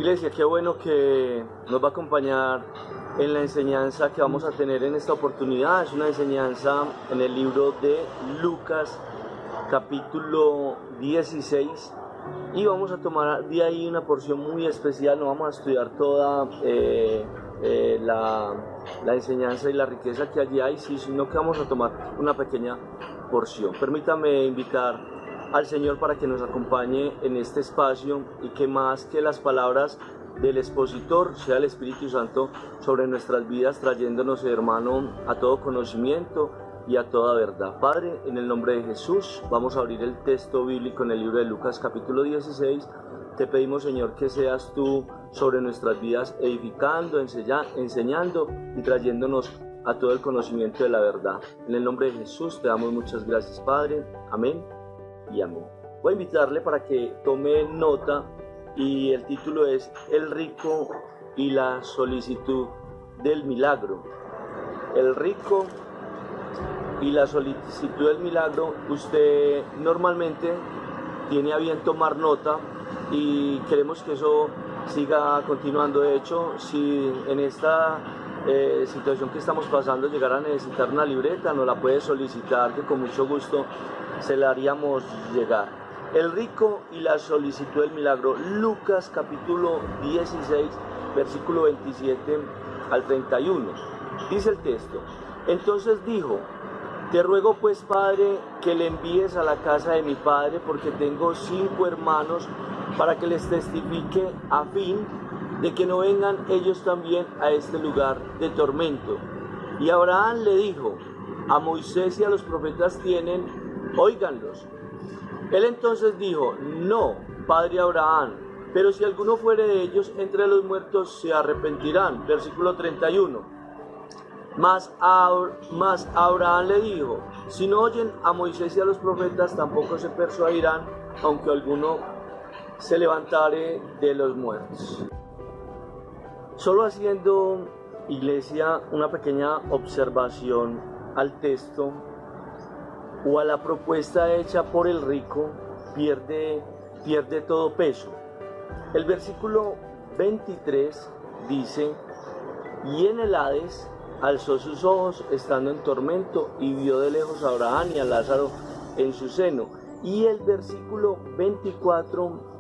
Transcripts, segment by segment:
Iglesia, qué bueno que nos va a acompañar en la enseñanza que vamos a tener en esta oportunidad. Es una enseñanza en el libro de Lucas, capítulo 16, y vamos a tomar de ahí una porción muy especial. No vamos a estudiar toda la enseñanza y la riqueza que allí hay, sino que vamos a tomar una pequeña porción. Permítame invitar al Señor para que nos acompañe en este espacio y que más que las palabras del expositor sea el Espíritu Santo sobre nuestras vidas, trayéndonos, hermano, a todo conocimiento y a toda verdad. Padre, en el nombre de Jesús, vamos a abrir el texto bíblico en el libro de Lucas capítulo 16. Te pedimos, Señor, que seas tú sobre nuestras vidas edificando, enseñando y trayéndonos a todo el conocimiento de la verdad. En el nombre de Jesús te damos muchas gracias, Padre. Amén y amén. Voy a invitarle para que tome nota, y el título es El rico y la solicitud del milagro. El rico y la solicitud del milagro. Usted normalmente tiene a bien tomar nota y queremos que eso siga continuando. De hecho, si en esta situación que estamos pasando llegara a necesitar una libreta, nos la puede solicitar, que con mucho gusto se la haríamos llegar. El rico y la solicitud del milagro. Lucas capítulo 16, versículo 27 al 31. Dice el texto: entonces dijo: te ruego pues, Padre, que le envíes a la casa de mi padre, porque tengo 5 hermanos, para que les testifique, a fin de que no vengan ellos también a este lugar de tormento. Y Abraham le dijo: a Moisés y a los profetas tienen, óiganlos. Él entonces dijo: no, padre Abraham, pero si alguno fuere de ellos entre los muertos, se arrepentirán. Versículo 31. Mas Abraham le dijo: si no oyen a Moisés y a los profetas, tampoco se persuadirán, aunque alguno se levantare de los muertos. Solo haciendo, iglesia, una pequeña observación al texto o a la propuesta hecha por el rico, pierde todo peso. El versículo 23 dice: y en el Hades alzó sus ojos estando en tormento, y vio de lejos a Abraham y a Lázaro en su seno. Y el versículo 24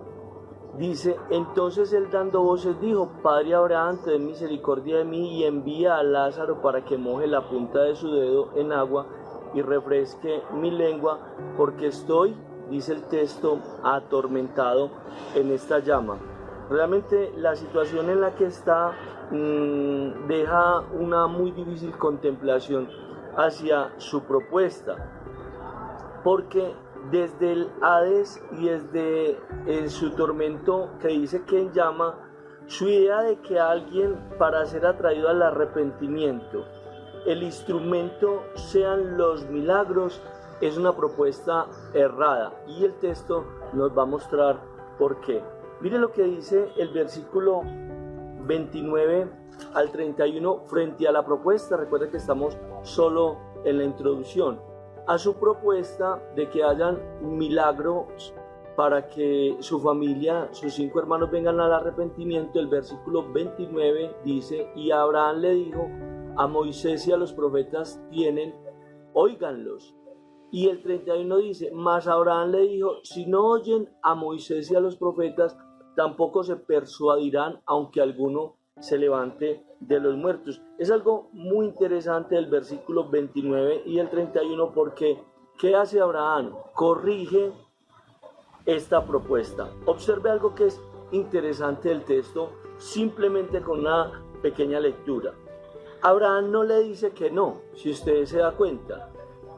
dice: entonces él, dando voces, dijo: Padre Abraham, ten misericordia de mí, y envía a Lázaro para que moje la punta de su dedo en agua y refresque mi lengua, porque estoy, dice el texto, atormentado en esta llama. Realmente la situación en la que está deja una muy difícil contemplación hacia su propuesta, porque desde el Hades y desde su tormento, que dice que en llama, su idea de que alguien, para ser atraído al arrepentimiento, el instrumento sean los milagros, es una propuesta errada, y el texto nos va a mostrar por qué. Mire lo que dice el versículo 29 al 31 frente a la propuesta. Recuerden que estamos solo en la introducción a su propuesta de que hayan milagros para que su familia, sus 5 hermanos, vengan al arrepentimiento. El versículo 29 dice: y Abraham le dijo: a Moisés y a los profetas tienen, óiganlos. Y el 31 dice: mas Abraham le dijo: si no oyen a Moisés y a los profetas, tampoco se persuadirán, aunque alguno se levante de los muertos. Es algo muy interesante el versículo 29 y el 31, porque ¿qué hace Abraham? Corrige esta propuesta. Observe algo que es interesante del texto, simplemente con una pequeña lectura. Abraham no le dice que no, si usted se da cuenta.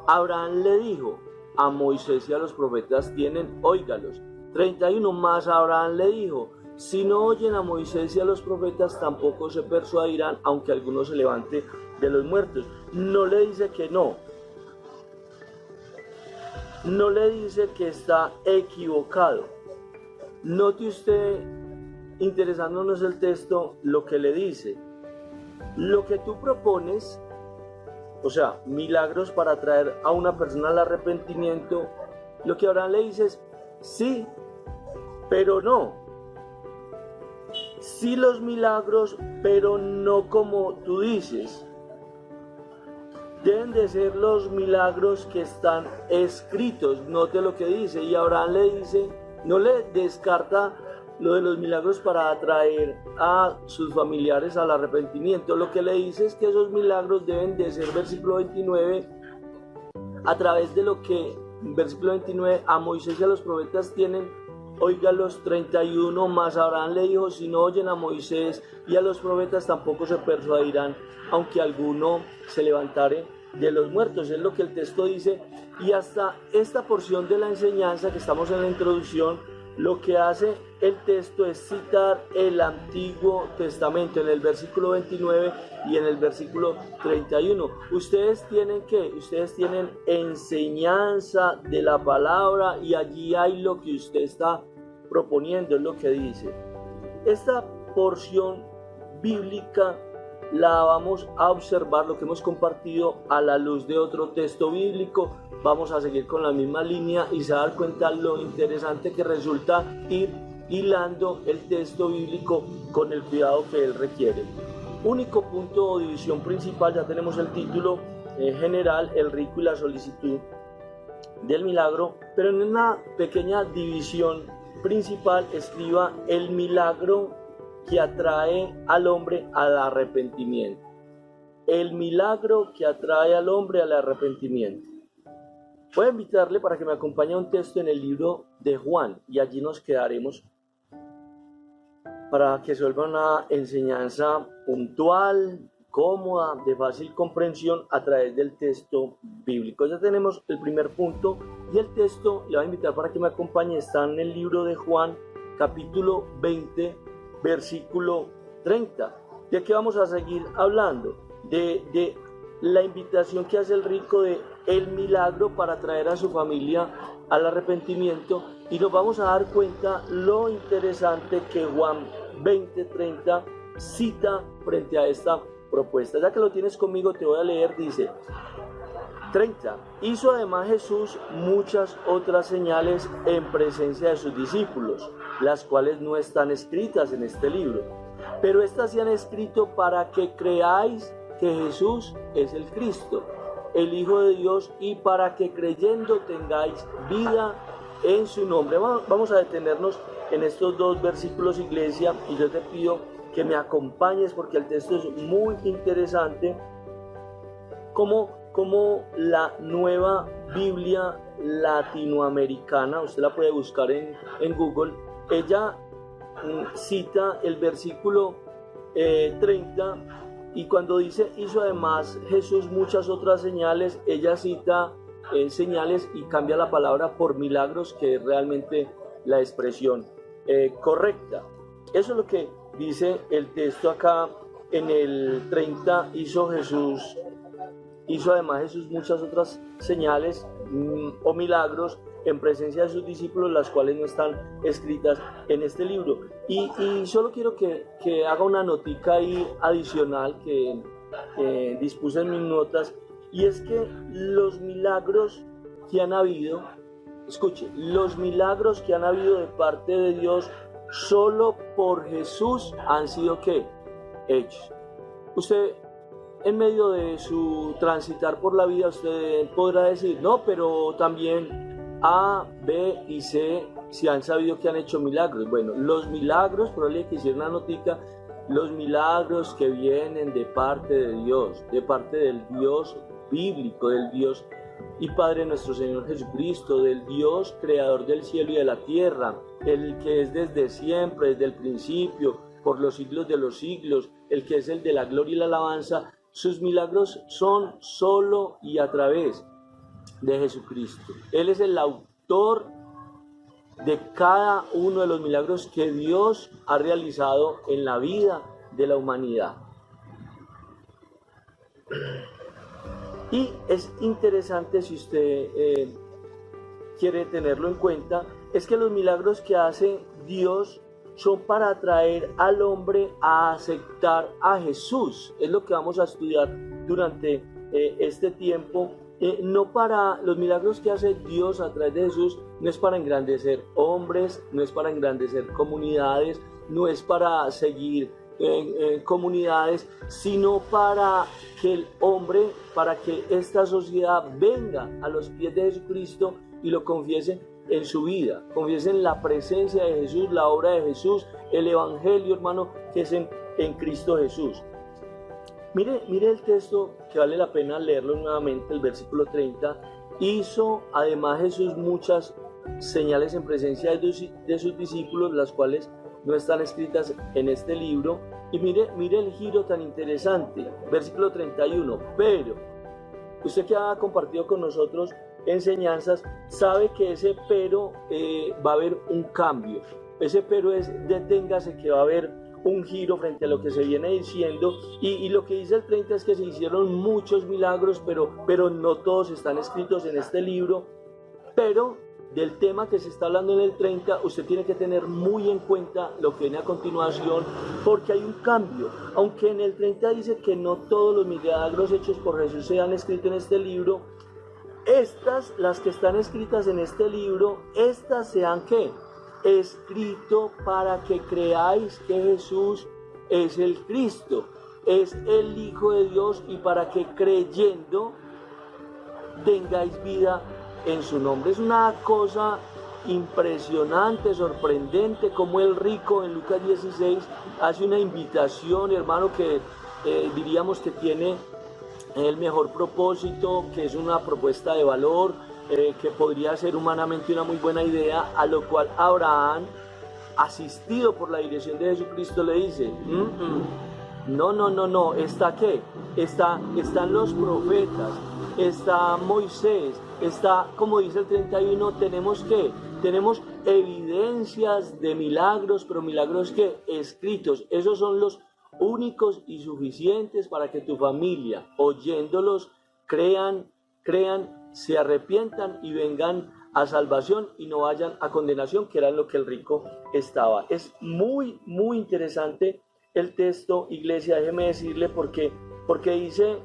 Abraham le dijo: a Moisés y a los profetas tienen, óigalos. 31, más Abraham le dijo: si no oyen a Moisés y a los profetas, tampoco se persuadirán, aunque alguno se levante de los muertos. No le dice que no. No le dice que está equivocado. Note usted, interesándonos el texto, lo que le dice: lo que tú propones, o sea, milagros para traer a una persona al arrepentimiento, lo que Abraham le dice es: sí, pero no. sí los milagros, pero no como tú dices. Deben de ser los milagros que están escritos, note lo que dice. Y Abraham le dice, no le descarta lo de los milagros para atraer a sus familiares al arrepentimiento. Lo que le dice es que esos milagros deben de ser, versículo 29, a través de lo que, versículo 29, a Moisés y a los profetas tienen. Oiga los 31, más Abraham le dijo, si no oyen a Moisés y a los profetas tampoco se persuadirán, aunque alguno se levantare de los muertos. Es lo que el texto dice. Y hasta esta porción de la enseñanza que estamos en la introducción, lo que hace el texto es citar el Antiguo Testamento en el versículo 29 y en el versículo 31. Ustedes tienen ¿qué? Ustedes tienen enseñanza de la palabra y allí hay lo que usted está proponiendo, es lo que dice. Esta porción bíblica la vamos a observar, lo que hemos compartido, a la luz de otro texto bíblico. Vamos a seguir con la misma línea y se va a dar cuenta lo interesante que resulta ir hilando el texto bíblico con el cuidado que él requiere. Único punto o división principal, ya tenemos el título general, el rico y la solicitud del milagro, pero en una pequeña división principal escriba el milagro que atrae al hombre al arrepentimiento. El milagro que atrae al hombre al arrepentimiento. Voy a invitarle para que me acompañe a un texto en el libro de Juan y allí nos quedaremos para que se vuelva una enseñanza puntual, cómoda, de fácil comprensión a través del texto bíblico. Ya tenemos el primer punto y el texto, le voy a invitar para que me acompañe, está en el libro de Juan, capítulo 20, versículo 30. ¿De qué vamos a seguir hablando? De la invitación que hace el rico de el milagro para traer a su familia al arrepentimiento, y nos vamos a dar cuenta lo interesante que Juan 20:30 cita frente a esta propuesta. Ya que lo tienes conmigo, te voy a leer. Dice 30. Hizo además Jesús muchas otras señales en presencia de sus discípulos, las cuales no están escritas en este libro, pero estas se han escrito para que creáis que Jesús es el Cristo, el Hijo de Dios, y para que creyendo tengáis vida en su nombre. Vamos a detenernos en estos dos versículos, iglesia, y yo te pido que me acompañes porque el texto es muy interesante. Como la Nueva Biblia Latinoamericana, usted la puede buscar en Google, ella cita el versículo 30, y cuando dice hizo además Jesús muchas otras señales, ella cita señales y cambia la palabra por milagros, que es realmente la expresión correcta. Eso es lo que dice el texto acá en el 30. Hizo además Jesús muchas otras señales o milagros en presencia de sus discípulos, las cuales no están escritas en este libro. Y solo quiero que haga una notica ahí adicional que dispuse en mis notas, y es que los milagros que han habido, escuche, los milagros que han habido de parte de Dios solo por Jesús han sido ¿qué? Hechos. Usted, en medio de su transitar por la vida, usted podrá decir, no, pero también A, B y C si han sabido que han hecho milagros. Bueno, los milagros, probablemente que hiciera una notica, los milagros que vienen de parte de Dios, de parte del Dios bíblico, del Dios y Padre nuestro Señor Jesucristo, del Dios creador del cielo y de la tierra, el que es desde siempre, desde el principio, por los siglos de los siglos, el que es el de la gloria y la alabanza. Sus milagros son solo y a través de Jesucristo. Él es el autor de cada uno de los milagros que Dios ha realizado en la vida de la humanidad. Y es interesante, si usted quiere tenerlo en cuenta, es que los milagros que hace Dios son para atraer al hombre a aceptar a Jesús. Es lo que vamos a estudiar durante este tiempo. No para los milagros que hace Dios a través de Jesús, no es para engrandecer hombres, no es para engrandecer comunidades, no es para seguir comunidades, sino para que el hombre, para que esta sociedad venga a los pies de Jesucristo y lo confiese en su vida, confiesen la presencia de Jesús, la obra de Jesús, el evangelio, hermano, que es en Cristo Jesús. Mire el texto, que vale la pena leerlo nuevamente, el versículo 30. Hizo además Jesús muchas señales en presencia de sus discípulos, las cuales no están escritas en este libro. Y mire el giro tan interesante, versículo 31. Pero usted que ha compartido con nosotros enseñanzas, sabe que ese pero va a haber un cambio. Ese pero es deténgase, que va a haber un giro frente a lo que se viene diciendo, y lo que dice el 30 es que se hicieron muchos milagros, pero no todos están escritos en este libro. Pero del tema que se está hablando en el 30, usted tiene que tener muy en cuenta lo que viene a continuación, porque hay un cambio. Aunque en el 30 dice que no todos los milagros hechos por Jesús se han escrito en este libro, las que están escritas en este libro, estas se han ¿qué? Escrito para que creáis que Jesús es el Cristo, es el Hijo de Dios, y para que creyendo tengáis vida en su nombre. Es una cosa impresionante, sorprendente, como el rico en Lucas 16 hace una invitación, hermano, que diríamos que tiene el mejor propósito, que es una propuesta de valor, que podría ser humanamente una muy buena idea, a lo cual Abraham, asistido por la dirección de Jesucristo, le dice: no, ¿está qué? Están los profetas, está Moisés, está, como dice el 31, tenemos evidencias de milagros, pero milagros que escritos, esos son los únicos y suficientes para que tu familia, oyéndolos, crean, se arrepientan y vengan a salvación y no vayan a condenación, que era lo que el rico estaba. Es muy interesante el texto, iglesia, déjeme decirle, porque dice,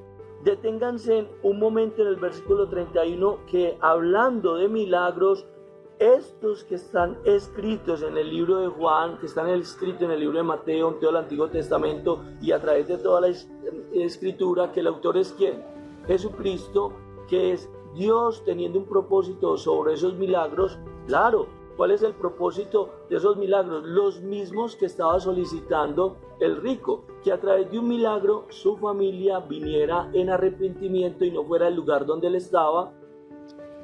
deténganse un momento en el versículo 31, que hablando de milagros, estos que están escritos en el libro de Juan, que están escritos en el libro de Mateo, en todo el Antiguo Testamento y a través de toda la escritura, que el autor es ¿quién? Jesucristo, que es Dios teniendo un propósito sobre esos milagros. Claro, ¿cuál es el propósito de esos milagros? Los mismos que estaba solicitando el rico, que a través de un milagro su familia viniera en arrepentimiento y no fuera el lugar donde él estaba,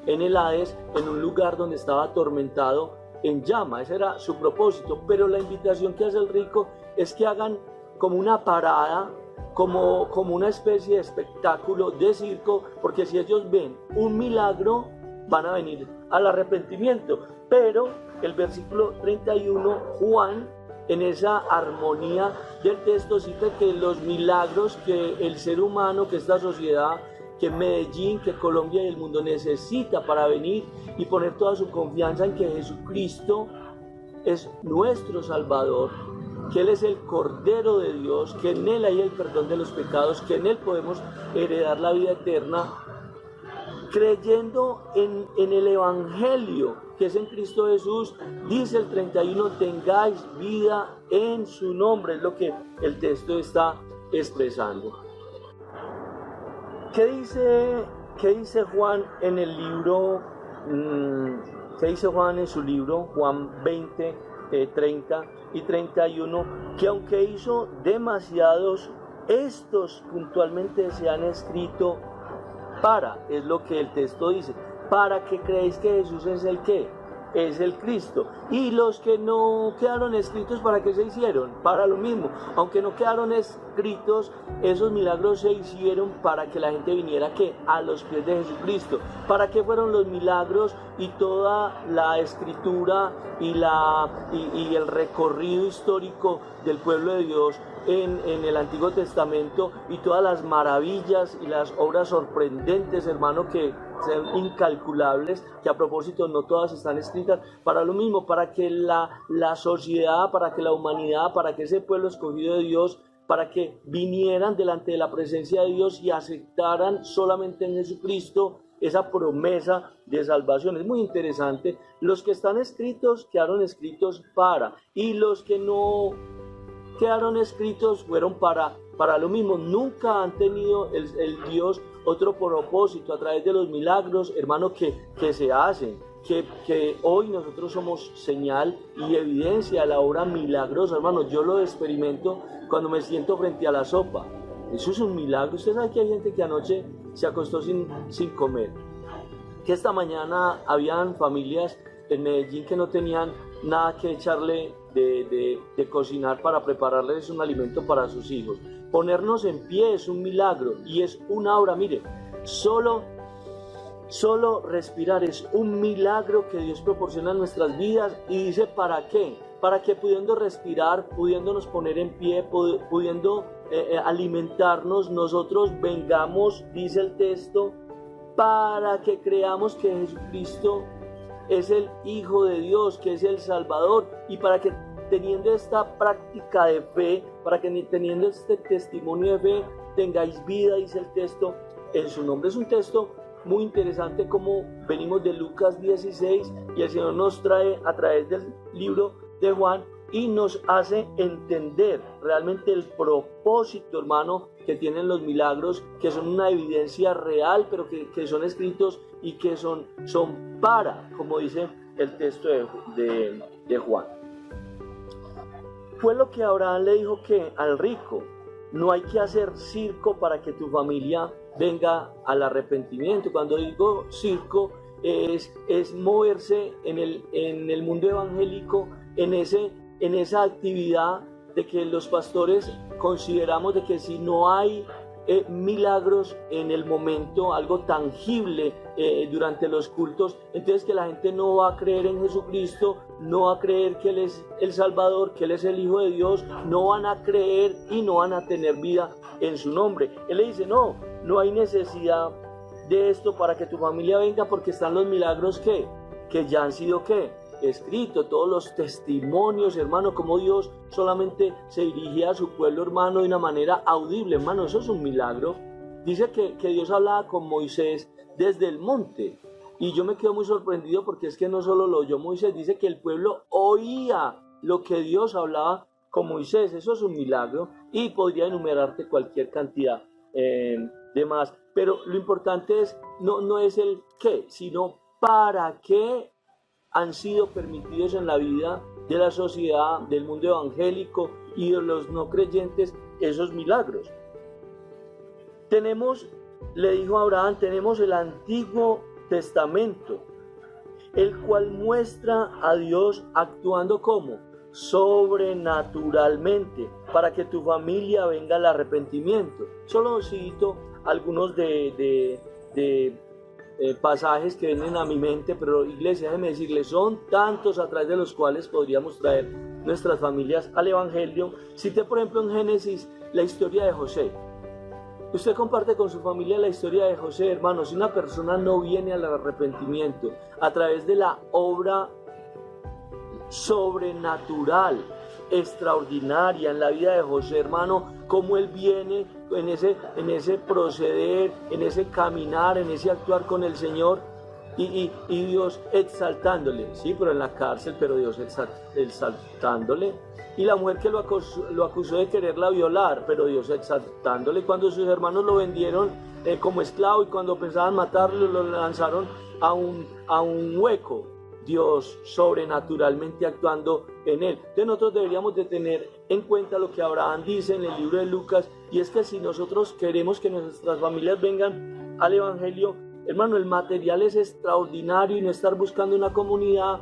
en el Hades, en un lugar donde estaba atormentado en llama. Ese era su propósito. Pero la invitación que hace el rico es que hagan como una parada, como una especie de espectáculo de circo, porque si ellos ven un milagro, van a venir al arrepentimiento. Pero el versículo 31, Juan, en esa armonía del texto, cita que los milagros que el ser humano, que esta sociedad, que Medellín, que Colombia y el mundo necesita para venir y poner toda su confianza en que Jesucristo es nuestro Salvador, que Él es el Cordero de Dios, que en Él hay el perdón de los pecados, que en Él podemos heredar la vida eterna, creyendo en el Evangelio, que es en Cristo Jesús. Dice el 31, tengáis vida en su nombre, es lo que el texto está expresando. ¿Qué dice Juan en el libro? ¿Qué dice Juan en su libro? Juan 20, 30 y 31, que aunque hizo demasiados, estos puntualmente se han escrito es lo que el texto dice, para que creáis que Jesús es el ¿qué? Es el Cristo. Y los que no quedaron escritos, ¿para qué se hicieron? Para lo mismo. Aunque no quedaron escritos, esos milagros se hicieron para que la gente viniera ¿qué? A los pies de Jesucristo. ¿Para qué fueron los milagros y toda la escritura y el recorrido histórico del pueblo de Dios en el Antiguo Testamento, y todas las maravillas y las obras sorprendentes, hermano, que son incalculables, que a propósito no todas están escritas? Para lo mismo, para que la sociedad, para que la humanidad, para que ese pueblo escogido de Dios, para que vinieran delante de la presencia de Dios y aceptaran solamente en Jesucristo esa promesa de salvación. Es muy interesante. Los que están escritos quedaron escritos para, y los que no quedaron escritos fueron para lo mismo. Nunca han tenido el Dios otro propósito a través de los milagros, hermano, que se hacen. Que hoy nosotros somos señal y evidencia de la obra milagrosa, hermano. Yo lo experimento cuando me siento frente a la sopa. Eso es un milagro. Usted sabe que hay gente que anoche se acostó sin comer. Que esta mañana habían familias en Medellín que no tenían nada que echarle de cocinar para prepararles un alimento para sus hijos. Ponernos en pie es un milagro y es una obra. Mire, solo respirar es un milagro que Dios proporciona en nuestras vidas. Y dice, ¿para qué? Para que pudiendo respirar, pudiéndonos poner en pie, pudiendo alimentarnos, nosotros vengamos, dice el texto, para que creamos que Jesucristo es el Hijo de Dios, que es el Salvador, y para que teniendo esta práctica de fe, para que teniendo este testimonio de fe, tengáis vida, dice el texto, en su nombre. Es un texto muy interesante, como venimos de Lucas 16 y el Señor nos trae a través del libro de Juan y nos hace entender realmente el propósito, hermano, que tienen los milagros, que son una evidencia real, pero que son escritos y que son para, como dice el texto de Juan. Fue lo que Abraham le dijo que al rico: no hay que hacer circo para que tu familia venga al arrepentimiento. Cuando digo circo, es moverse en el mundo evangélico, en esa actividad de que los pastores consideramos de que si no hay milagros en el momento, algo tangible durante los cultos, entonces que la gente no va a creer en Jesucristo, no va a creer que Él es el Salvador, que Él es el Hijo de Dios, no van a creer y no van a tener vida en su nombre. Él le dice, no hay necesidad de esto para que tu familia venga, porque están los milagros que ya han sido escrito, todos los testimonios, hermano, como Dios solamente se dirigía a su pueblo, hermano, de una manera audible, hermano. Eso es un milagro. Dice que Dios hablaba con Moisés desde el monte, y yo me quedo muy sorprendido, porque es que no solo lo oyó Moisés, dice que el pueblo oía lo que Dios hablaba con Moisés. Eso es un milagro, y podría enumerarte cualquier cantidad de más, pero lo importante es no es el qué, sino para qué han sido permitidos en la vida de la sociedad, del mundo evangélico y de los no creyentes, esos milagros. Le dijo Abraham, tenemos el Antiguo Testamento, el cual muestra a Dios actuando como sobrenaturalmente para que tu familia venga al arrepentimiento. Solo cito algunos de pasajes que vienen a mi mente, pero iglesia, déjeme decirles, son tantos a través de los cuales podríamos traer nuestras familias al evangelio. Cité por ejemplo en Génesis la historia de José. Usted comparte con su familia la historia de José, hermano. Si una persona no viene al arrepentimiento a través de la obra sobrenatural, extraordinaria en la vida de José, hermano, cómo él viene en ese proceder, en ese caminar, en ese actuar con el Señor, y Dios exaltándole, sí, pero en la cárcel, pero Dios exaltándole, y la mujer que lo acusó de quererla violar, pero Dios exaltándole, cuando sus hermanos lo vendieron como esclavo, y cuando pensaban matarlo lo lanzaron a un hueco, Dios sobrenaturalmente actuando en él. Entonces nosotros deberíamos de tener en cuenta lo que Abraham dice en el libro de Lucas, y es que si nosotros queremos que nuestras familias vengan al evangelio, hermano, el material es extraordinario, y no estar buscando una comunidad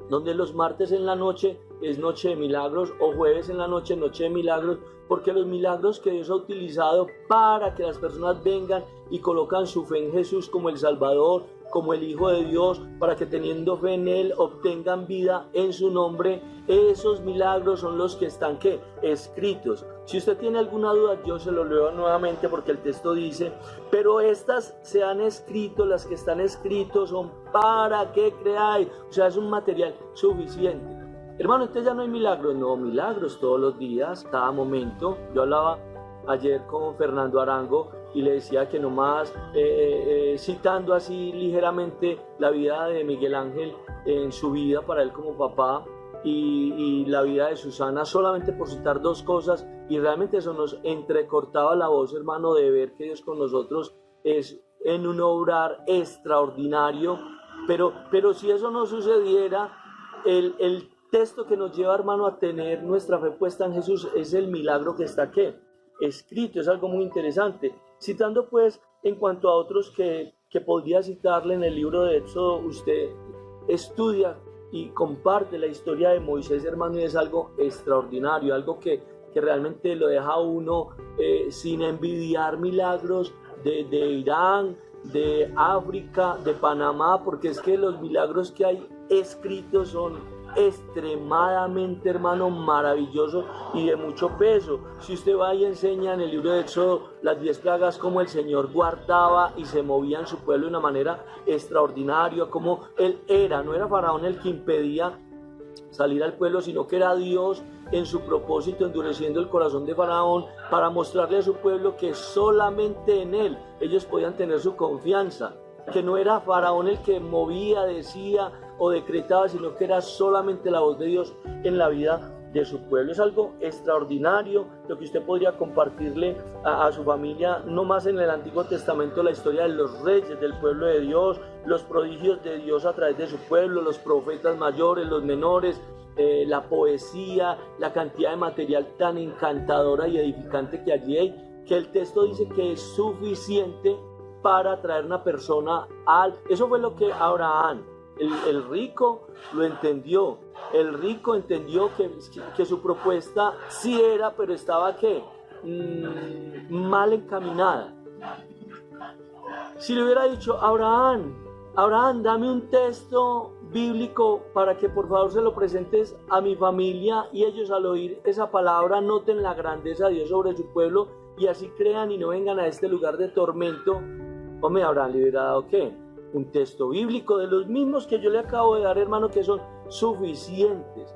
donde los martes en la noche es noche de milagros, o jueves en la noche noche de milagros, porque los milagros que Dios ha utilizado para que las personas vengan y colocan su fe en Jesús como el Salvador, como el Hijo de Dios, para que teniendo fe en Él obtengan vida en su nombre, esos milagros son los que están escritos. Si usted tiene alguna duda, yo se lo leo nuevamente, porque el texto dice, pero estas se han escrito, las que están escritos son para que creáis. O sea, es un material suficiente. Hermano, ¿usted ya no hay milagros? No, milagros todos los días, cada momento. Yo hablaba ayer con Fernando Arango y le decía que nomás, citando así ligeramente la vida de Miguel Ángel en su vida para él como papá, y la vida de Susana, solamente por citar dos cosas, y realmente eso nos entrecortaba la voz, hermano, de ver que Dios con nosotros es en un obrar extraordinario. Pero si eso no sucediera, el texto que nos lleva, hermano, a tener nuestra fe puesta en Jesús es el milagro que está aquí escrito. Es algo muy interesante. Citando pues en cuanto a otros que podría citarle en el libro de Éxodo, usted estudia y comparte la historia de Moisés, hermano, y es algo extraordinario, algo que realmente lo deja a uno sin envidiar milagros de Irán, de África, de Panamá, porque es que los milagros que hay escritos son extremadamente, hermano, maravillosos y de mucho peso. Si usted va y enseña en el libro de Éxodo las 10 plagas, como el Señor guardaba y se movía en su pueblo de una manera extraordinaria, como él era, no era Faraón el que impedía salir al pueblo, sino que era Dios en su propósito, endureciendo el corazón de Faraón para mostrarle a su pueblo que solamente en él ellos podían tener su confianza, que no era Faraón el que movía, decía o decretaba, sino que era solamente la voz de Dios en la vida de su pueblo. Es algo extraordinario lo que usted podría compartirle a su familia, no más en el Antiguo Testamento, la historia de los reyes del pueblo de Dios, los prodigios de Dios a través de su pueblo, los profetas mayores, los menores, la poesía, la cantidad de material tan encantadora y edificante que allí hay, que el texto dice que es suficiente para traer una persona al... Eso fue lo que Abraham, el rico, lo entendió. El rico entendió que su propuesta sí era, pero estaba ¿qué? Mal encaminada. Si le hubiera dicho, Abraham, dame un texto bíblico para que por favor se lo presentes a mi familia, y ellos al oír esa palabra noten la grandeza de Dios sobre su pueblo y así crean y no vengan a este lugar de tormento, hombre, Abraham le hubiera dado ¿qué? Un texto bíblico de los mismos que yo le acabo de dar, hermano, que son suficientes,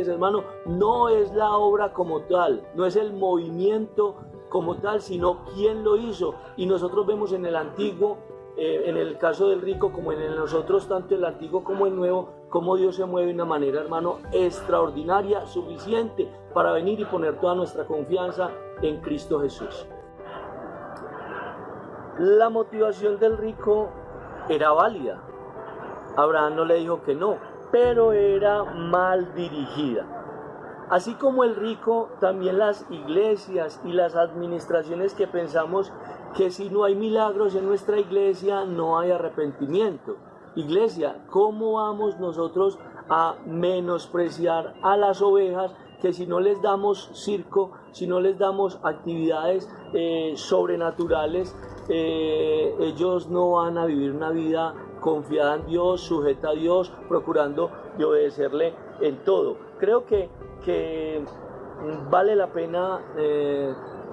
hermano. No es la obra como tal, no es el movimiento como tal, sino quién lo hizo. Y nosotros vemos en el Antiguo, en el caso del rico, como en nosotros, tanto el Antiguo como el Nuevo, cómo Dios se mueve de una manera, hermano, extraordinaria, suficiente para venir y poner toda nuestra confianza en Cristo Jesús. La motivación del rico era válida. Abraham no le dijo que no, pero era mal dirigida. Así como el rico, también las iglesias y las administraciones que pensamos que si no hay milagros en nuestra iglesia no hay arrepentimiento. Iglesia, ¿cómo vamos nosotros a menospreciar a las ovejas que si no les damos circo, si no les damos actividades sobrenaturales, ellos no van a vivir una vida confiada en Dios, sujeta a Dios, procurando de obedecerle en todo? Creo que vale la pena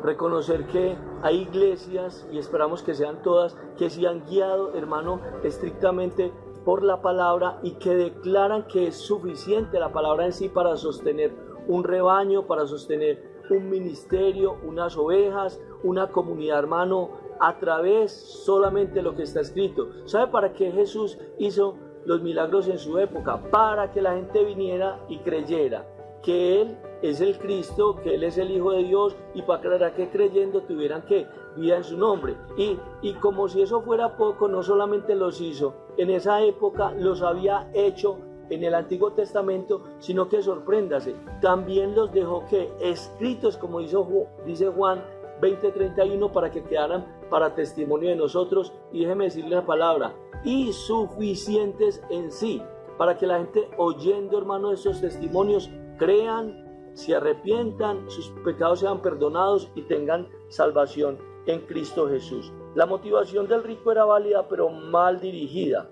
reconocer que hay iglesias, y esperamos que sean todas, que se han guiado, hermano, estrictamente por la palabra y que declaran que es suficiente la palabra en sí para sostener un rebaño, para sostener un ministerio, unas ovejas, una comunidad, hermano, a través solamente de lo que está escrito. ¿Sabe para qué Jesús hizo los milagros en su época? Para que la gente viniera y creyera que Él es el Cristo, que Él es el Hijo de Dios, y para que creyendo tuvieran que vida en su nombre. Y como si eso fuera poco, no solamente los hizo en esa época, los había hecho en el Antiguo Testamento, sino que sorpréndase, también los dejó que escritos, como dice Juan 20:31, para que quedaran para testimonio de nosotros, y déjeme decirle la palabra, y suficientes en sí, para que la gente, oyendo, hermano, esos testimonios, crean, se arrepientan, sus pecados sean perdonados y tengan salvación en Cristo Jesús. La motivación del rico era válida, pero mal dirigida.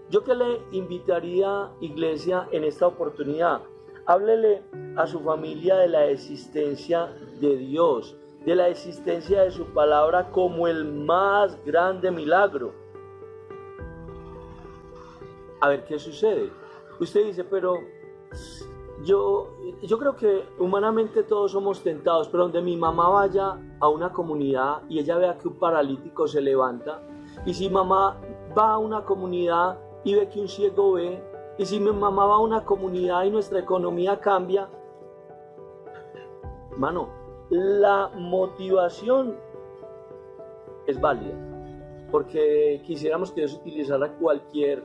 Yo que le invitaría, iglesia, en esta oportunidad, háblele a su familia de la existencia de Dios, de la existencia de su palabra como el más grande milagro. A ver qué sucede. Usted dice, pero yo creo que humanamente todos somos tentados, pero donde mi mamá vaya a una comunidad y ella vea que un paralítico se levanta, y si mamá va a una comunidad y ve que un ciego ve, y si mi mamá va a una comunidad y nuestra economía cambia, hermano, la motivación es válida, porque quisiéramos que Dios utilizara cualquier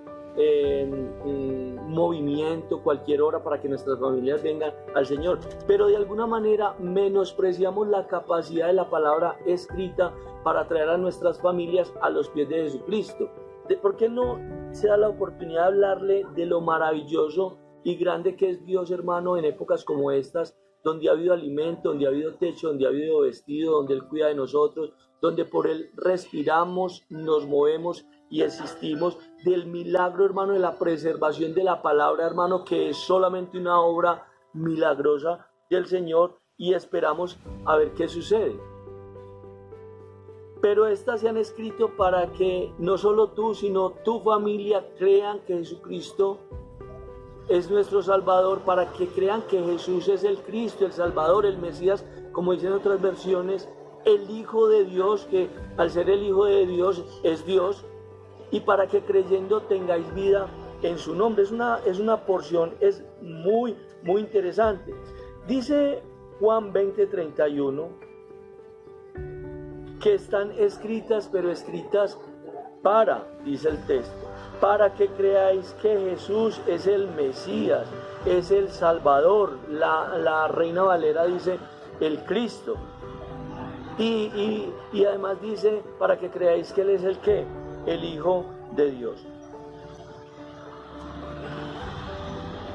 movimiento, cualquier hora para que nuestras familias vengan al Señor, pero de alguna manera menospreciamos la capacidad de la palabra escrita para traer a nuestras familias a los pies de Jesucristo. ¿Por qué no se da la oportunidad de hablarle de lo maravilloso y grande que es Dios, hermano, en épocas como estas, donde ha habido alimento, donde ha habido techo, donde ha habido vestido, donde Él cuida de nosotros, donde por Él respiramos, nos movemos y existimos, del milagro, hermano, de la preservación de la palabra, hermano, que es solamente una obra milagrosa del Señor, y esperamos a ver qué sucede. Pero estas se han escrito para que no solo tú, sino tu familia crean que Jesucristo es nuestro Salvador, para que crean que Jesús es el Cristo, el Salvador, el Mesías, como dicen otras versiones, el Hijo de Dios, que al ser el Hijo de Dios es Dios, y para que creyendo tengáis vida en su nombre. Es una porción, es muy, muy interesante. Dice Juan 20:31, que están escritas, pero escritas para, dice el texto, para que creáis que Jesús es el Mesías, es el Salvador. La Reina Valera dice el Cristo. Y además dice, para que creáis que Él es el ¿qué? El Hijo de Dios.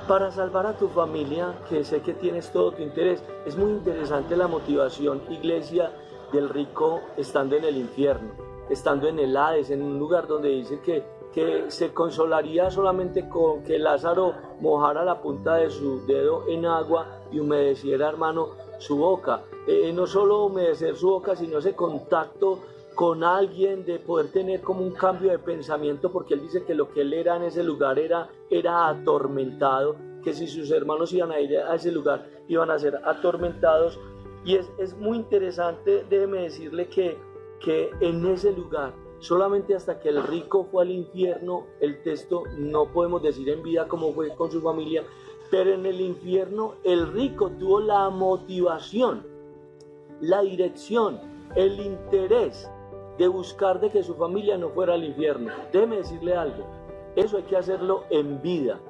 Para salvar a tu familia, que sé que tienes todo tu interés, es muy interesante la motivación, iglesia, del rico estando en el infierno, estando en el Hades, en un lugar donde dice que se consolaría solamente con que Lázaro mojara la punta de su dedo en agua y humedeciera, hermano, su boca. No solo humedecer su boca, sino ese contacto con alguien, de poder tener como un cambio de pensamiento, porque él dice que lo que él era en ese lugar era atormentado, que si sus hermanos iban a ir a ese lugar iban a ser atormentados. Y es muy interesante, déjeme decirle que en ese lugar, solamente hasta que el rico fue al infierno, el texto no podemos decir en vida cómo fue con su familia, pero en el infierno el rico tuvo la motivación, la dirección, el interés de buscar de que su familia no fuera al infierno. Déjeme decirle algo, eso hay que hacerlo en vida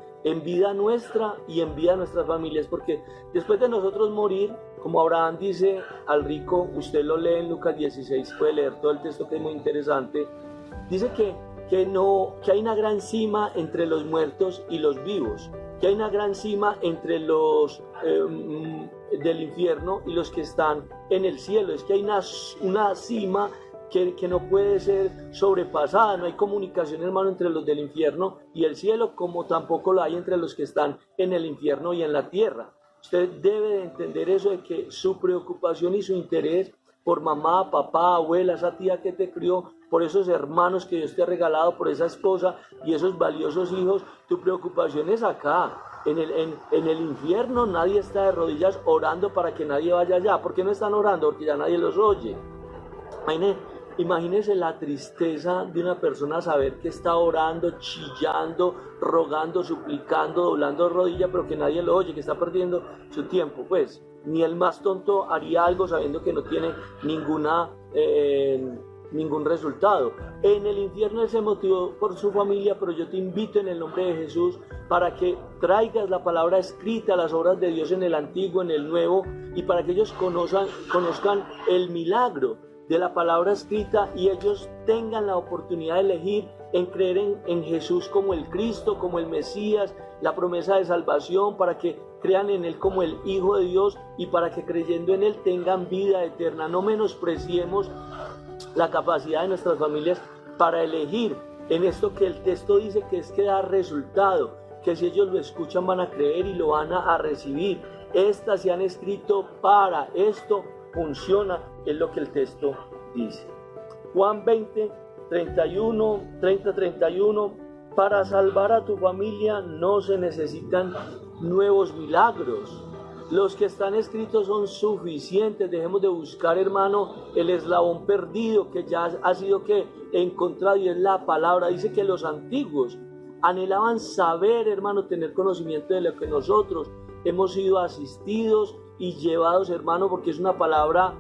nuestra y en vida de nuestras familias, porque después de nosotros morir, como Abraham dice al rico, usted lo lee en Lucas 16, puede leer todo el texto, que es muy interesante, dice que hay una gran cima entre los muertos y los vivos, que hay una gran cima entre los del infierno y los que están en el cielo. Es que hay una cima que no puede ser sobrepasada. No hay comunicación, hermano, entre los del infierno y el cielo, como tampoco la hay entre los que están en el infierno y en la tierra. Usted debe de entender eso, de que su preocupación y su interés por mamá, papá, abuela, esa tía que te crió, por esos hermanos que Dios te ha regalado, por esa esposa y esos valiosos hijos, tu preocupación es acá. En el infierno nadie está de rodillas orando para que nadie vaya allá. ¿Por qué no están orando? Porque ya nadie los oye. Imagínese la tristeza de una persona saber que está orando, chillando, rogando, suplicando, doblando rodillas, pero que nadie lo oye, que está perdiendo su tiempo. Pues ni el más tonto haría algo sabiendo que no tiene ningún resultado. En el infierno él se motivó por su familia, pero yo te invito en el nombre de Jesús para que traigas la palabra escrita, las obras de Dios en el Antiguo, en el Nuevo, y para que ellos conozcan el milagro de la palabra escrita, y ellos tengan la oportunidad de elegir en creer en Jesús como el Cristo, como el Mesías, la promesa de salvación, para que crean en Él como el Hijo de Dios, y para que creyendo en Él tengan vida eterna. No menospreciemos la capacidad de nuestras familias para elegir en esto que el texto dice que es que da resultado, que si ellos lo escuchan van a creer y lo van a recibir. Estas se han escrito para esto, funciona, es lo que el texto dice. Juan 20, 31, 30, 31, Para salvar a tu familia no se necesitan nuevos milagros. Los que están escritos son suficientes. Dejemos de buscar, hermano, el eslabón perdido que ya ha sido encontrado, y es la palabra. Dice que los antiguos anhelaban saber, hermano, tener conocimiento de lo que nosotros hemos sido asistidos y llevados, hermano, porque es una palabra,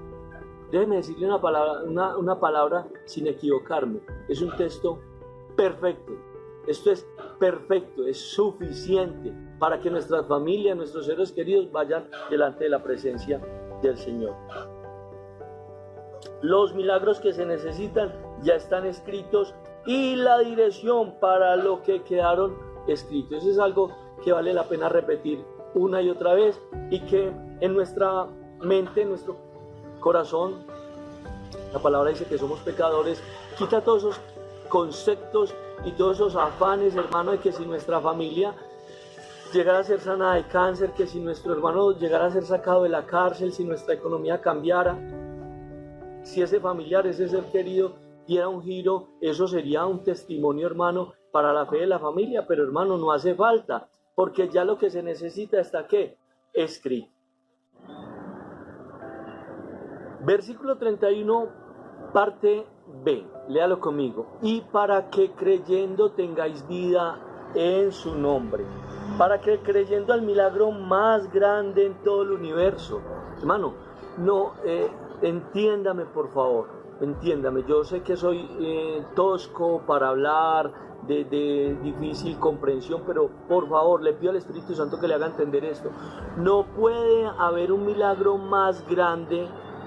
déjeme decirle una palabra sin equivocarme. Es un texto perfecto. Esto es perfecto, es suficiente para que nuestras familias, nuestros seres queridos vayan delante de la presencia del Señor. Los milagros que se necesitan ya están escritos, y la dirección para lo que quedaron escritos. Eso es algo que vale la pena repetir una y otra vez, y que en nuestra mente, en nuestro corazón, la palabra dice que somos pecadores. Quita todos esos conceptos y todos esos afanes, hermano, de que si nuestra familia llegara a ser sanada de cáncer, que si nuestro hermano llegara a ser sacado de la cárcel, si nuestra economía cambiara, si ese familiar, ese ser querido diera un giro, eso sería un testimonio, hermano, para la fe de la familia. Pero, hermano, no hace falta, porque ya lo que se necesita está, ¿qué? Escrito. Versículo 31, parte B, léalo conmigo. Y para que creyendo tengáis vida en su nombre. Para que creyendo al milagro más grande en todo el universo. Hermano, no, entiéndame por favor, entiéndame. Yo sé que soy tosco para hablar, de difícil comprensión, pero por favor le pido al Espíritu Santo que le haga entender esto. No puede haber un milagro más grande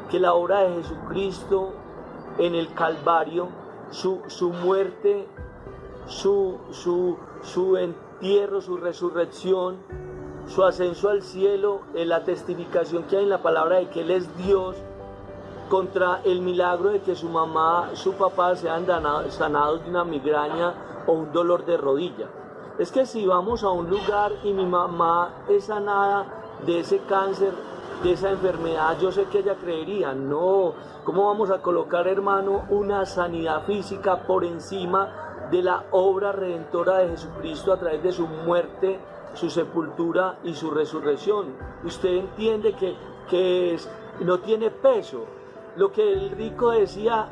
que la obra de Jesucristo en el Calvario, su muerte, su entierro, su resurrección, su ascenso al cielo, la testificación que hay en la palabra de que Él es Dios, contra el milagro de que su mamá, su papá sean sanados de una migraña o un dolor de rodilla. Es que si vamos a un lugar y mi mamá es sanada de ese cáncer, de esa enfermedad, yo sé que ella creería. No, ¿cómo vamos a colocar, hermano, una sanidad física por encima de la obra redentora de Jesucristo a través de su muerte, su sepultura y su resurrección? Usted entiende que no tiene peso. Lo que el rico decía,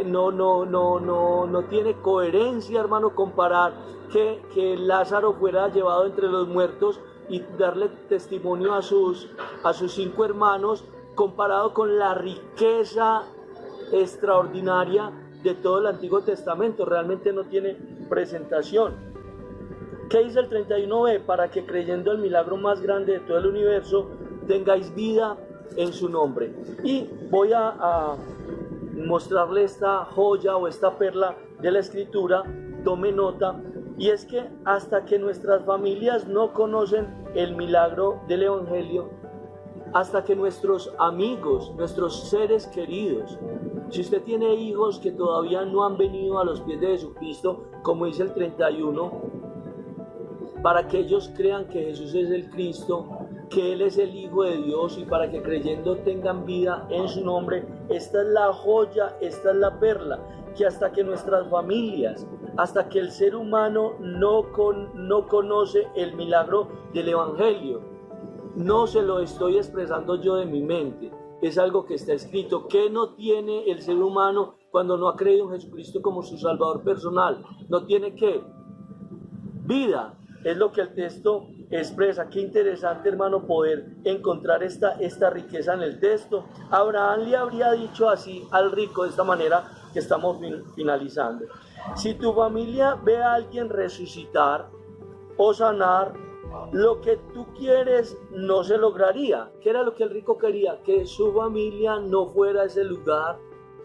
no tiene coherencia, hermano, comparar que Lázaro fuera llevado entre los muertos y darle testimonio a sus 5 hermanos, comparado con la riqueza extraordinaria de todo el Antiguo Testamento. Realmente no tiene presentación. ¿Qué dice el 31b? Para que creyendo el milagro más grande de todo el universo tengáis vida en su nombre. Y voy a mostrarle esta joya o esta perla de la Escritura. Tome nota. Y es que hasta que nuestras familias no conocen el milagro del Evangelio, hasta que nuestros amigos, nuestros seres queridos, si usted tiene hijos que todavía no han venido a los pies de Jesucristo, como dice el 31, para que ellos crean que Jesús es el Cristo, que Él es el Hijo de Dios, y para que creyendo tengan vida en su nombre, esta es la joya, esta es la perla, que hasta que nuestras familias, hasta que el ser humano no conoce el milagro del Evangelio, no se lo estoy expresando yo de mi mente, es algo que está escrito. ¿Qué no tiene el ser humano cuando no ha creído en Jesucristo como su Salvador personal? No tiene ¿qué? Vida. Es lo que el texto expresa. Qué interesante, hermano, poder encontrar esta riqueza en el texto. Abraham le habría dicho así al rico, de esta manera que estamos finalizando: si tu familia ve a alguien resucitar o sanar, lo que tú quieres no se lograría. ¿Qué era lo que el rico quería? Que su familia no fuera ese lugar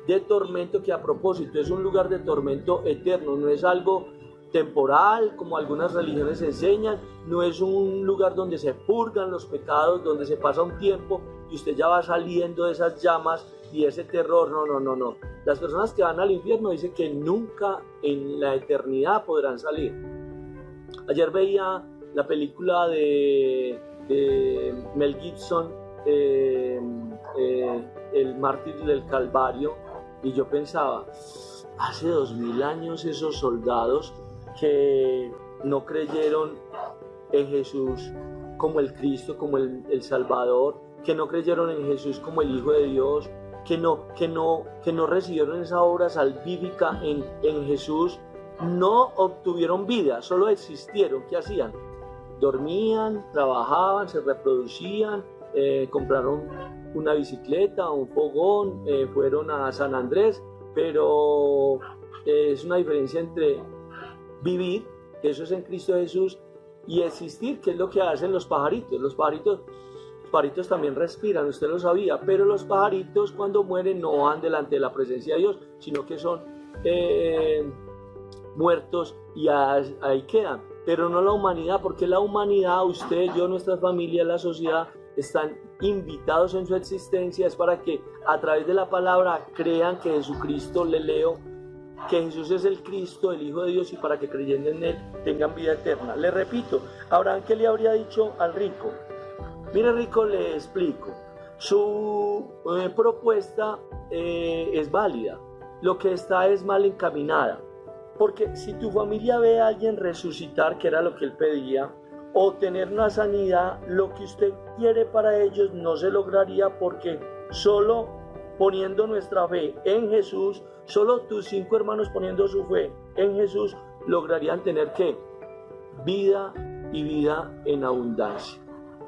de tormento, que a propósito es un lugar de tormento eterno, no es algo temporal como algunas religiones enseñan, no es un lugar donde se purgan los pecados, donde se pasa un tiempo y usted ya va saliendo de esas llamas y ese terror. No. Las personas que van al infierno dicen que nunca en la eternidad podrán salir. Ayer veía la película de Mel Gibson, El mártir del Calvario, y yo pensaba, hace 2000 años esos soldados que no creyeron en Jesús como el Cristo, como el Salvador, que no creyeron en Jesús como el Hijo de Dios, que no recibieron esa obra salvífica en Jesús, no obtuvieron vida, solo existieron. ¿Qué hacían? Dormían, trabajaban, se reproducían, compraron una bicicleta, un fogón, fueron a San Andrés, pero es una diferencia entre vivir, que eso es en Cristo Jesús, y existir, que es lo que hacen los pajaritos. Los pajaritos también respiran, usted lo sabía, pero los pajaritos cuando mueren no van delante de la presencia de Dios, sino que son muertos y ahí quedan. Pero no la humanidad, porque la humanidad, usted, yo, nuestra familia, la sociedad, están invitados en su existencia, es para que a través de la palabra crean que Jesucristo, le leo, que Jesús es el Cristo, el Hijo de Dios, y para que creyendo en Él tengan vida eterna. Le repito, Abraham, ¿qué le habría dicho al rico? Mire, rico, le explico. Su propuesta es válida, lo que está es mal encaminada. Porque si tu familia ve a alguien resucitar, que era lo que él pedía, o tener una sanidad, lo que usted quiere para ellos no se lograría, porque solo poniendo nuestra fe en Jesús, solo tus 5 hermanos poniendo su fe en Jesús, lograrían tener ¿qué? Vida y vida en abundancia.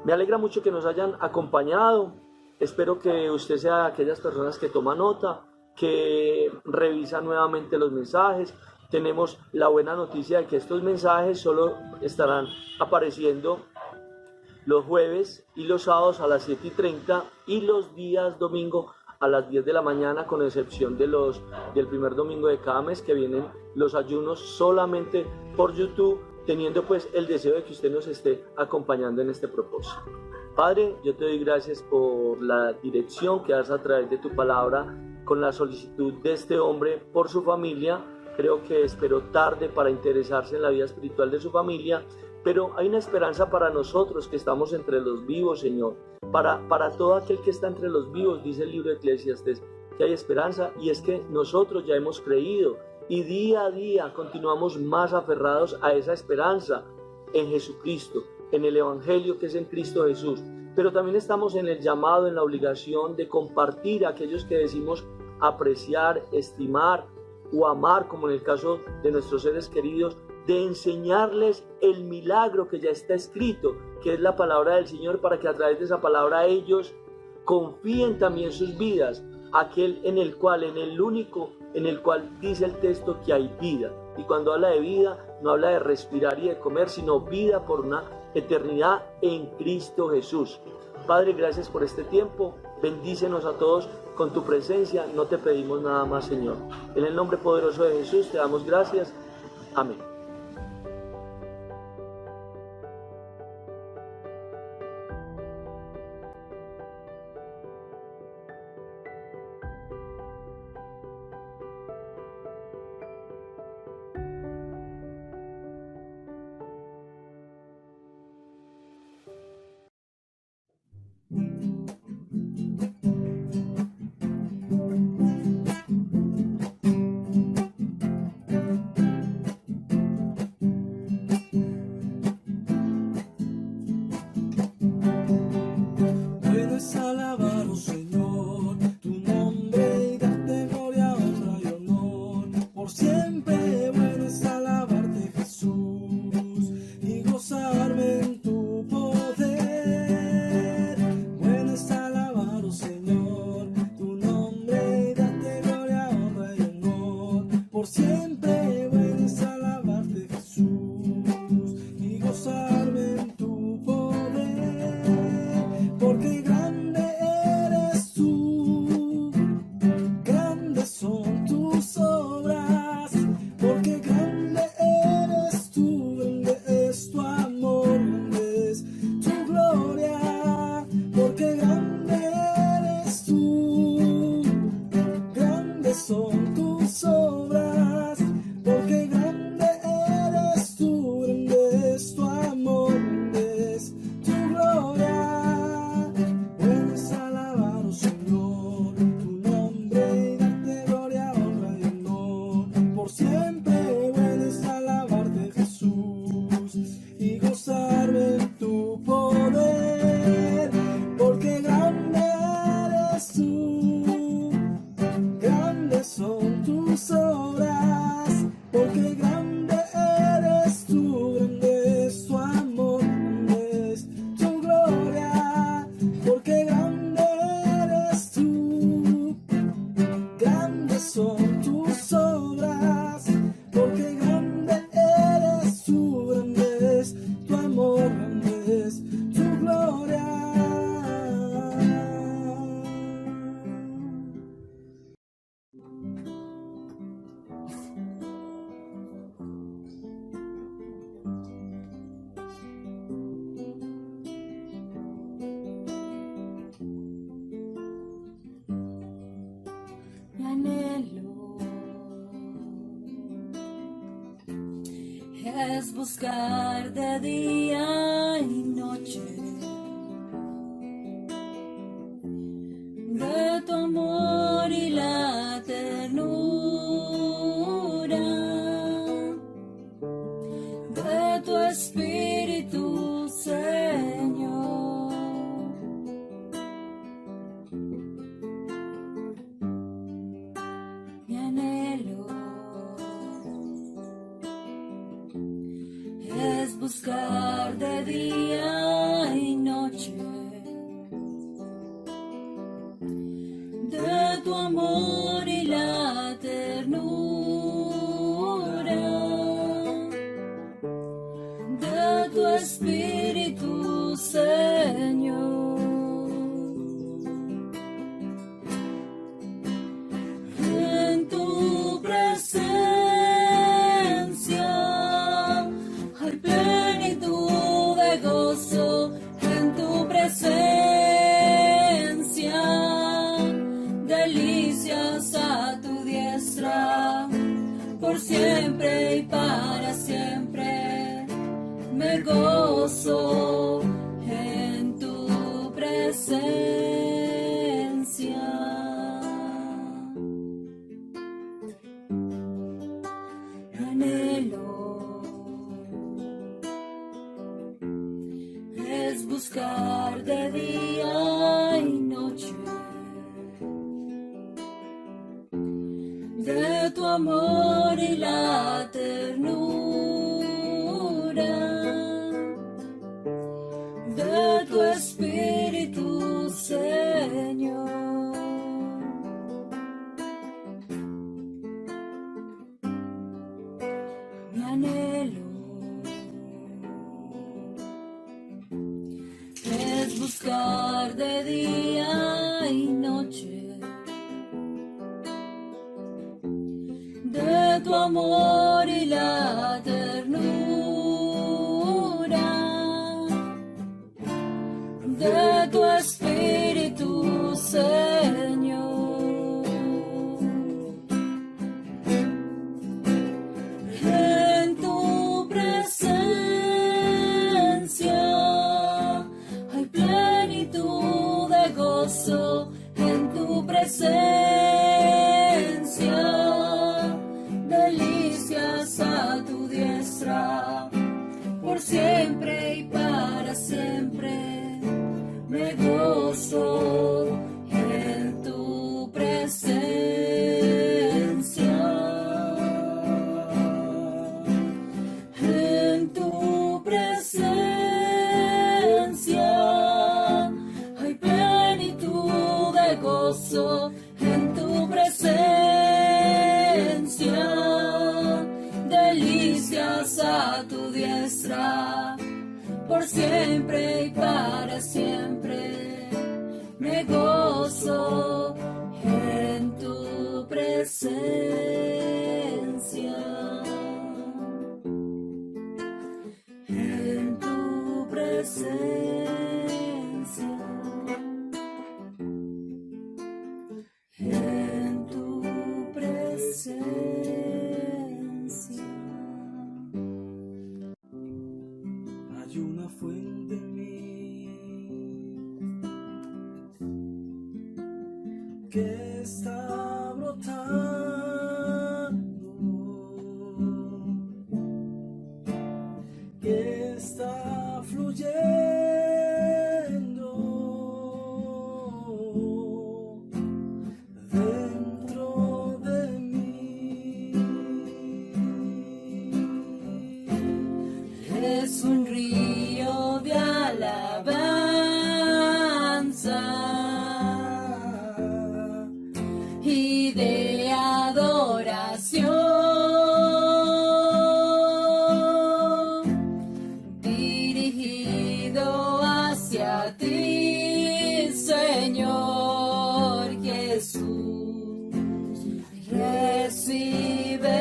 Me alegra mucho que nos hayan acompañado. Espero que usted sea de aquellas personas que toma nota, que revisa nuevamente los mensajes. Tenemos la buena noticia de que estos mensajes solo estarán apareciendo los jueves y los sábados a las 7:30 y los días domingo a las 10 de la mañana, con excepción del primer domingo de cada mes, que vienen los ayunos solamente por YouTube, teniendo pues el deseo de que usted nos esté acompañando en este propósito. Padre, yo te doy gracias por la dirección que das a través de tu palabra, con la solicitud de este hombre por su familia. Creo que esperó tarde para interesarse en la vida espiritual de su familia, pero hay una esperanza para nosotros que estamos entre los vivos, Señor. Para todo aquel que está entre los vivos, dice el libro de Eclesiastés, que hay esperanza, y es que nosotros ya hemos creído y día a día continuamos más aferrados a esa esperanza en Jesucristo, en el Evangelio que es en Cristo Jesús. Pero también estamos en el llamado, en la obligación de compartir a aquellos que decimos apreciar, estimar o amar, como en el caso de nuestros seres queridos, de enseñarles el milagro que ya está escrito, que es la palabra del Señor, para que a través de esa palabra ellos confíen también sus vidas, aquel en el único en el cual dice el texto que hay vida. Y cuando habla de vida, no habla de respirar y de comer, sino vida por una eternidad en Cristo Jesús. Padre, gracias por este tiempo. Bendícenos a todos con tu presencia. No te pedimos nada más, Señor. En el nombre poderoso de Jesús te damos gracias. Amén. es buscar de día y noche de tu amor y la ternura de tu Espíritu, Señor. Mi anhelo es buscar de día y noche de tu amor y la ternura de tu Espíritu, Señor. En tu presencia hay plenitud de gozo, en tu presencia delicias a tu diestra, por siempre y para siempre me gozo en tu presencia. Mi anhelo es buscar de día y noche de tu amor y la ternura de tu Espíritu, Señor. Mi anhelo es buscar de día y noche de tu amor y la ternura de tu Espíritu, Señor. En tu presencia hay plenitud de gozo, en tu presencia delicias a tu diestra, por siempre y para siempre me gozo en tu presencia. En tu presencia hay plenitud de gozo, en tu presencia delicias a tu diestra, por siempre y para siempre me gozo en tu presencia. En tu presencia. En tu presencia. Hay una fuente en mí que está brotando, que está fluyendo dentro de mí. Es un río de alabanza y de adoración, dirigido hacia ti, Señor Jesús. Recíbelo.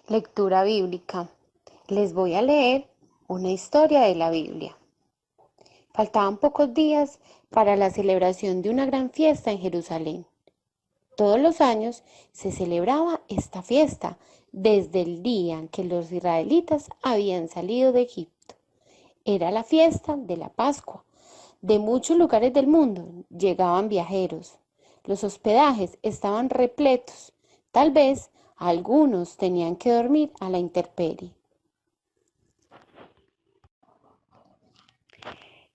Lectura bíblica. Les voy a leer una historia de la Biblia. Faltaban pocos días para la celebración de una gran fiesta en Jerusalén. Todos los años se celebraba esta fiesta desde el día en que los israelitas habían salido de Egipto. Era la fiesta de la Pascua. De muchos lugares del mundo llegaban viajeros. Los hospedajes estaban repletos. Tal vez algunos tenían que dormir a la intemperie.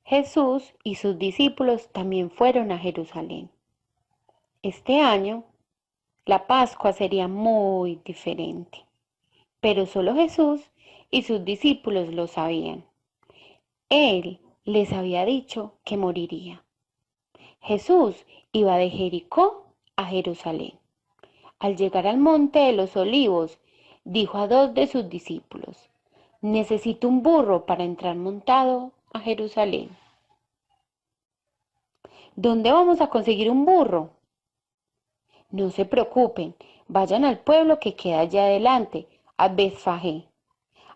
Jesús y sus discípulos también fueron a Jerusalén. Este año, la Pascua sería muy diferente, pero solo Jesús y sus discípulos lo sabían. Él les había dicho que moriría. Jesús iba de Jericó a Jerusalén. Al llegar al monte de los Olivos, dijo a dos de sus discípulos: necesito un burro para entrar montado a Jerusalén. ¿Dónde vamos a conseguir un burro? No se preocupen, vayan al pueblo que queda allá adelante, a Betfagé.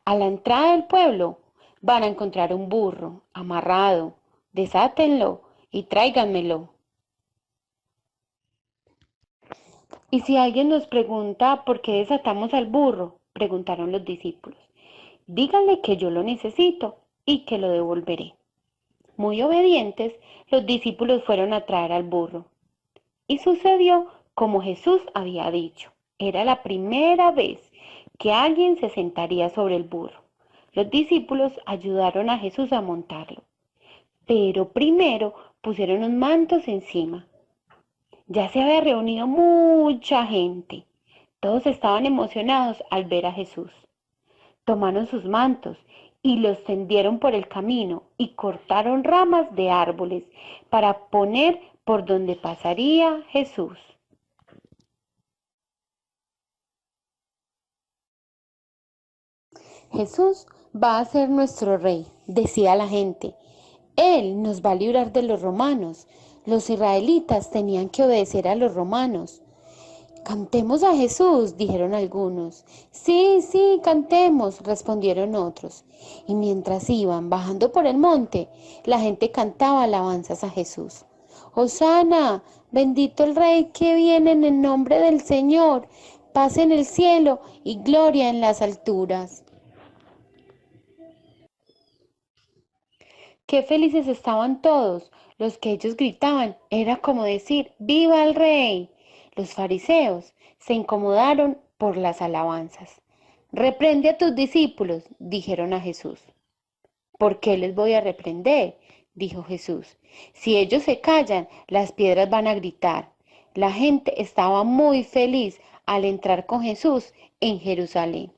A la entrada del pueblo van a encontrar un burro amarrado. Desátenlo y tráiganmelo. ¿Y si alguien nos pregunta por qué desatamos al burro?, preguntaron los discípulos. Díganle que yo lo necesito y que lo devolveré. Muy obedientes, los discípulos fueron a traer al burro. Y sucedió como Jesús había dicho. Era la primera vez que alguien se sentaría sobre el burro. Los discípulos ayudaron a Jesús a montarlo, pero primero pusieron unos mantos encima. Ya se había reunido mucha gente. Todos estaban emocionados al ver a Jesús. Tomaron sus mantos y los tendieron por el camino y cortaron ramas de árboles para poner por donde pasaría Jesús. Jesús va a ser nuestro rey, decía la gente. Él nos va a librar de los romanos. Los israelitas tenían que obedecer a los romanos. Cantemos a Jesús, dijeron algunos. Sí, sí, cantemos, respondieron otros. Y mientras iban bajando por el monte, la gente cantaba alabanzas a Jesús. Hosana, bendito el Rey que viene en el nombre del Señor, paz en el cielo y gloria en las alturas. Qué felices estaban todos. Los que ellos gritaban era como decir, ¡viva el Rey! Los fariseos se incomodaron por las alabanzas. Reprende a tus discípulos, dijeron a Jesús. ¿Por qué les voy a reprender?, dijo Jesús. Si ellos se callan, las piedras van a gritar. La gente estaba muy feliz al entrar con Jesús en Jerusalén.